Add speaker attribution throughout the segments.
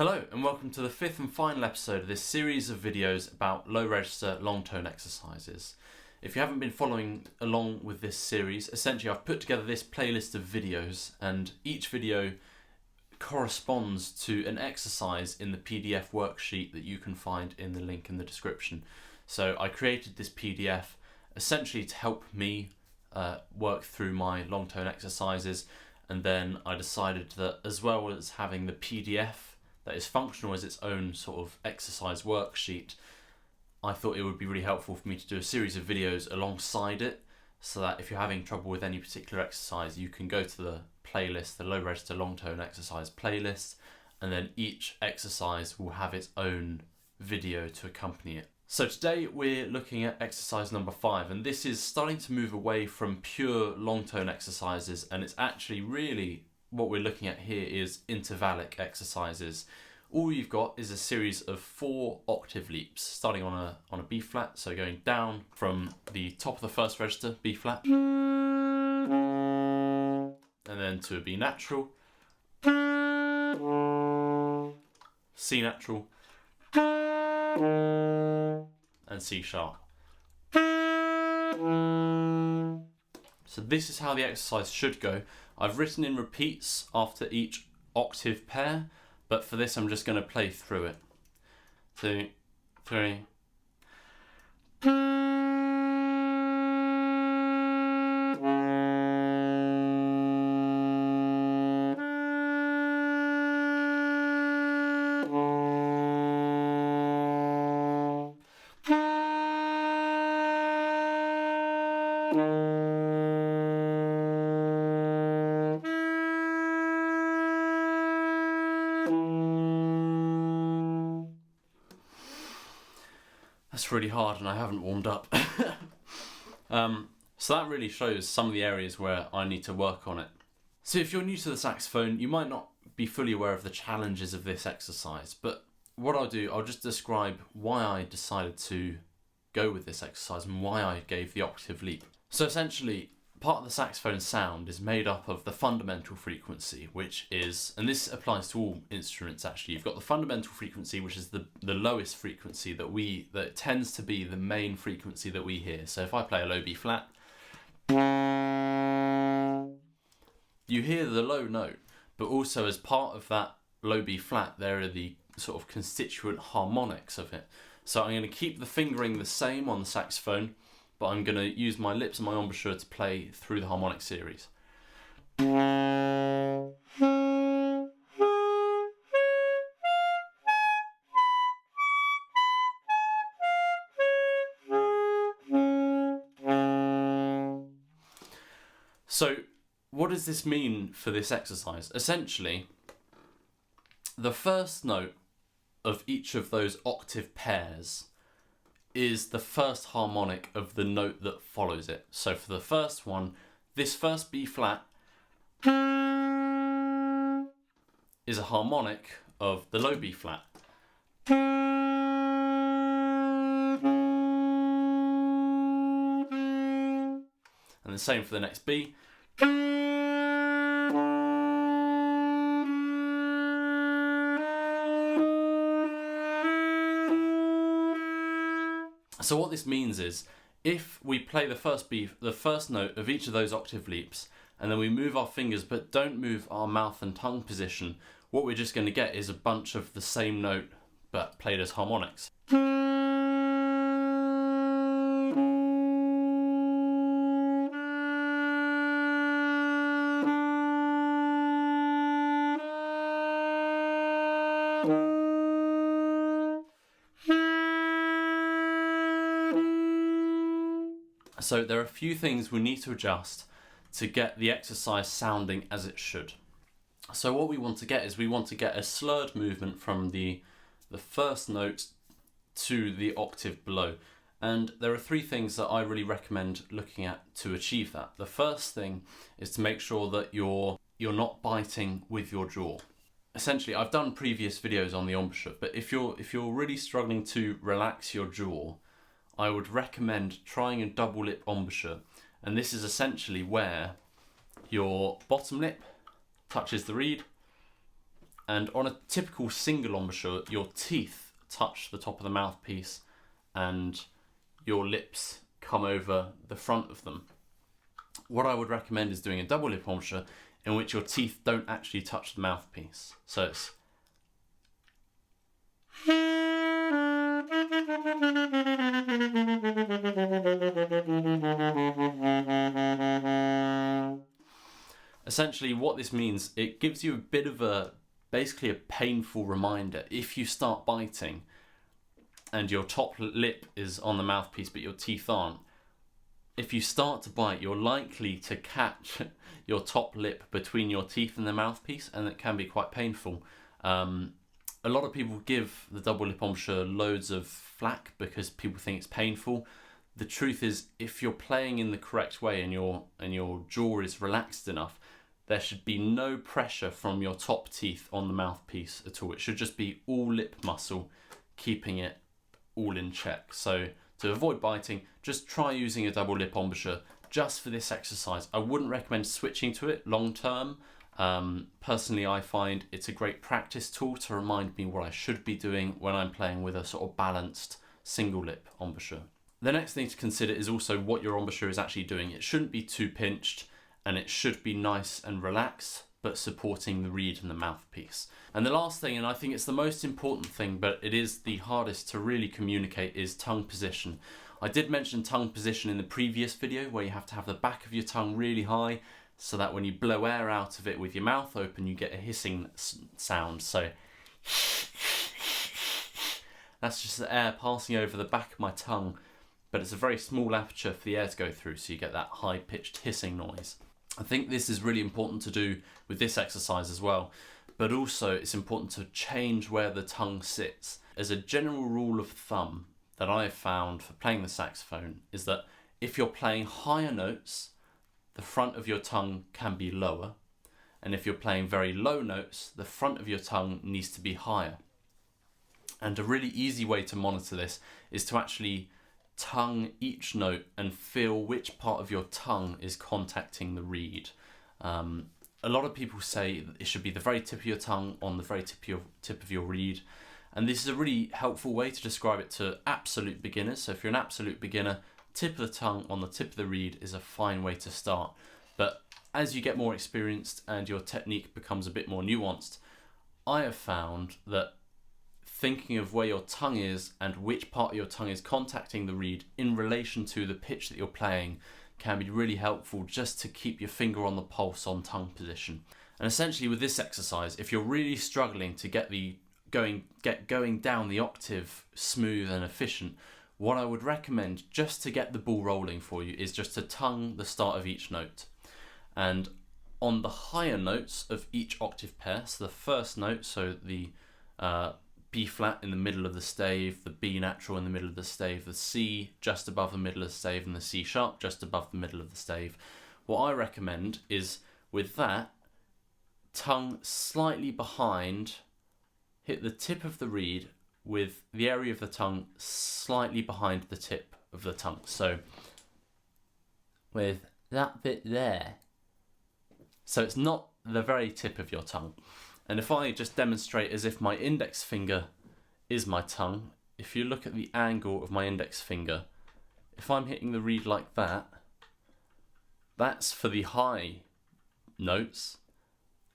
Speaker 1: Hello and welcome to the fifth and final episode of this series of videos about low register long tone exercises. If you haven't been following along with this series, essentially I've put together this playlist of videos and each video corresponds to an exercise in the PDF worksheet that you can find in the link in the description. So I created this PDF essentially to help me work through my long tone exercises, and then I decided that as well as having the PDF that is functional as its own sort of exercise worksheet, I thought it would be really helpful for me to do a series of videos alongside it, so that if you're having trouble with any particular exercise, you can go to the playlist, the low register long tone exercise playlist, and then each exercise will have its own video to accompany it. So today we're looking at exercise number 5, and this is starting to move away from pure long tone exercises, and it's actually really what we're looking at here is intervallic exercises. All you've got is a series of 4 octave leaps, starting on a B flat, so going down from the top of the first register, B flat, and then to a B natural, C natural, and C sharp. So this is how the exercise should go. I've written in repeats after each octave pair, but for this I'm just going to play through it. 2, 3. That's really hard and I haven't warmed up. So that really shows some of the areas where I need to work on it. So if you're new to the saxophone, you might not be fully aware of the challenges of this exercise, but what I'll do, I'll just describe why I decided to go with this exercise and why I gave the octave leap. So essentially, part of the saxophone sound is made up of the fundamental frequency, which is, and this applies to all instruments actually, you've got the fundamental frequency, which is the lowest frequency that tends to be the main frequency that we hear. So if I play a low B flat, you hear the low note, but also as part of that low B flat, there are the sort of constituent harmonics of it. So I'm going to keep the fingering the same on the saxophone, but I'm going to use my lips and my embouchure to play through the harmonic series. So what does this mean for this exercise? Essentially, the first note of each of those octave pairs is the first harmonic of the note that follows it. So for the first one, this first B flat is a harmonic of the low B flat. And the same for the next B. So what this means is, if we play the first note of each of those octave leaps, and then we move our fingers but don't move our mouth and tongue position, what we're just going to get is a bunch of the same note but played as harmonics. So there are a few things we need to adjust to get the exercise sounding as it should. So what we want to get is we want to get a slurred movement from the first note to the octave below. And there are 3 things that I really recommend looking at to achieve that. The first thing is to make sure that you're not biting with your jaw. Essentially, I've done previous videos on the embouchure, but if you're really struggling to relax your jaw, I would recommend trying a double lip embouchure, and this is essentially where your bottom lip touches the reed And on a typical single embouchure, your teeth touch the top of the mouthpiece and your lips come over the front of them. What I would recommend is doing a double lip embouchure in which your teeth don't actually touch the mouthpiece. So it's essentially what this means, it gives you a bit of basically a painful reminder. If you start biting and your top lip is on the mouthpiece but your teeth aren't, if you start to bite, you're likely to catch your top lip between your teeth and the mouthpiece, and it can be quite painful. A lot of people give the double lip embouchure loads of flack because people think it's painful. The truth is, if you're playing in the correct way and your jaw is relaxed enough, there should be no pressure from your top teeth on the mouthpiece at all. It should just be all lip muscle, keeping it all in check. So to avoid biting, just try using a double lip embouchure just for this exercise. I wouldn't recommend switching to it long term. Personally, I find it's a great practice tool to remind me what I should be doing when I'm playing with a sort of balanced single lip embouchure. The next thing to consider is also what your embouchure is actually doing. It shouldn't be too pinched, and it should be nice and relaxed, but supporting the reed and the mouthpiece. And the last thing, and I think it's the most important thing, but it is the hardest to really communicate, is tongue position. I did mention tongue position in the previous video, where you have to have the back of your tongue really high, so that when you blow air out of it with your mouth open, you get a hissing sound. So that's just the air passing over the back of my tongue, but it's a very small aperture for the air to go through, so you get that high-pitched hissing noise. I think this is really important to do with this exercise as well, but also it's important to change where the tongue sits. As a general rule of thumb that I have found for playing the saxophone is that if you're playing higher notes, the front of your tongue can be lower, and if you're playing very low notes, the front of your tongue needs to be higher. And a really easy way to monitor this is to actually tongue each note and feel which part of your tongue is contacting the reed. A lot of people say it should be the very tip of your tongue on the very tip of your reed, and this is a really helpful way to describe it to absolute beginners. So if you're an absolute beginner, tip of the tongue on the tip of the reed is a fine way to start. But as you get more experienced and your technique becomes a bit more nuanced, I have found that thinking of where your tongue is and which part of your tongue is contacting the reed in relation to the pitch that you're playing can be really helpful, just to keep your finger on the pulse on tongue position. And essentially with this exercise, if you're really struggling to get going down the octave smooth and efficient, what I would recommend, just to get the ball rolling for you, is just to tongue the start of each note. And on the higher notes of each octave pair, so the first note, so the B flat in the middle of the stave, the B natural in the middle of the stave, the C just above the middle of the stave, and the C sharp just above the middle of the stave. What I recommend is, with that, tongue slightly behind, hit the tip of the reed with the area of the tongue slightly behind the tip of the tongue. So with that bit there. So it's not the very tip of your tongue. And if I just demonstrate as if my index finger is my tongue, if you look at the angle of my index finger, if I'm hitting the reed like that, that's for the high notes.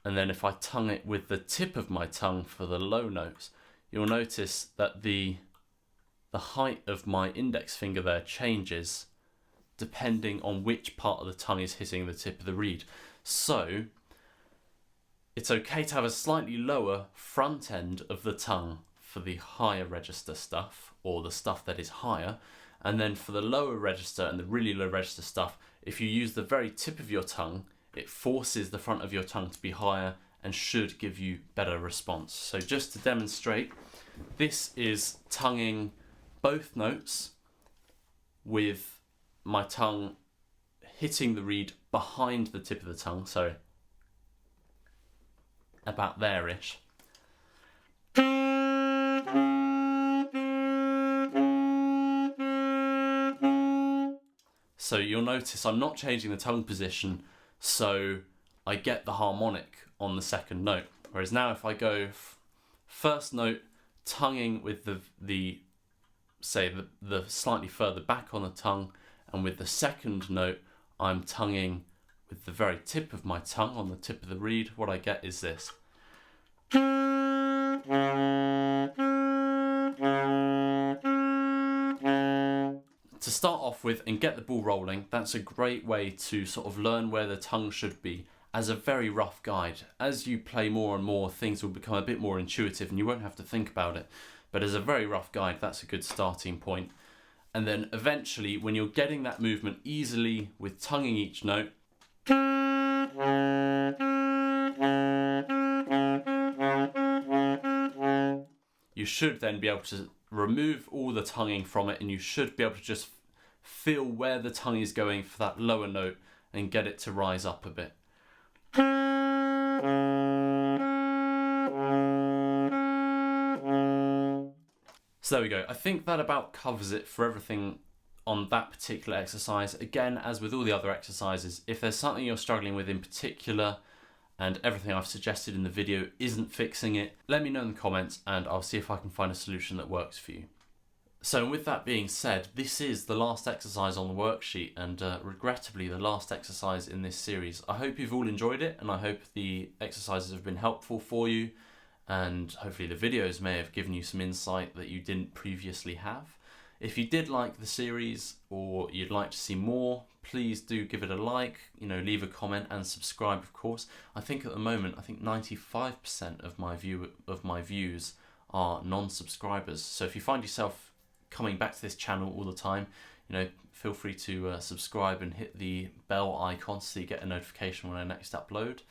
Speaker 1: And then if I tongue it with the tip of my tongue for the low notes, you'll notice that the height of my index finger there changes depending on which part of the tongue is hitting the tip of the reed. So it's okay to have a slightly lower front end of the tongue for the higher register stuff, or the stuff that is higher, and then for the lower register and the really low register stuff, if you use the very tip of your tongue, it forces the front of your tongue to be higher and should give you better response. So just to demonstrate, this is tonguing both notes with my tongue hitting the reed behind the tip of the tongue, so about there-ish. So you'll notice I'm not changing the tongue position, so I get the harmonic on the second note. Whereas now if I go first note, tonguing with the slightly further back on the tongue, and with the second note, I'm tonguing with the very tip of my tongue on the tip of the reed, what I get is this. To start off with and get the ball rolling, that's a great way to sort of learn where the tongue should be as a very rough guide. As you play more and more, things will become a bit more intuitive and you won't have to think about it. But as a very rough guide, that's a good starting point. And then eventually, when you're getting that movement easily with tonguing each note, you should then be able to remove all the tonguing from it, and you should be able to just feel where the tongue is going for that lower note and get it to rise up a bit. So there we go. I think that about covers it for everything on that particular exercise. Again, as with all the other exercises, if there's something you're struggling with in particular and everything I've suggested in the video isn't fixing it, let me know in the comments and I'll see if I can find a solution that works for you. So with that being said, this is the last exercise on the worksheet and regrettably the last exercise in this series. I hope you've all enjoyed it and I hope the exercises have been helpful for you, and hopefully the videos may have given you some insight that you didn't previously have. If you did like the series or you'd like to see more, please do give it a like, leave a comment and subscribe, of course. I think at the moment, 95% of my views are non-subscribers. So if you find yourself coming back to this channel all the time, feel free to subscribe and hit the bell icon so you get a notification when I next upload.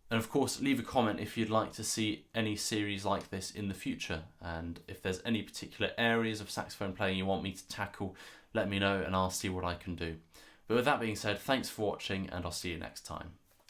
Speaker 1: And of course, leave a comment if you'd like to see any series like this in the future. And if there's any particular areas of saxophone playing you want me to tackle, let me know and I'll see what I can do. But with that being said, thanks for watching and I'll see you next time.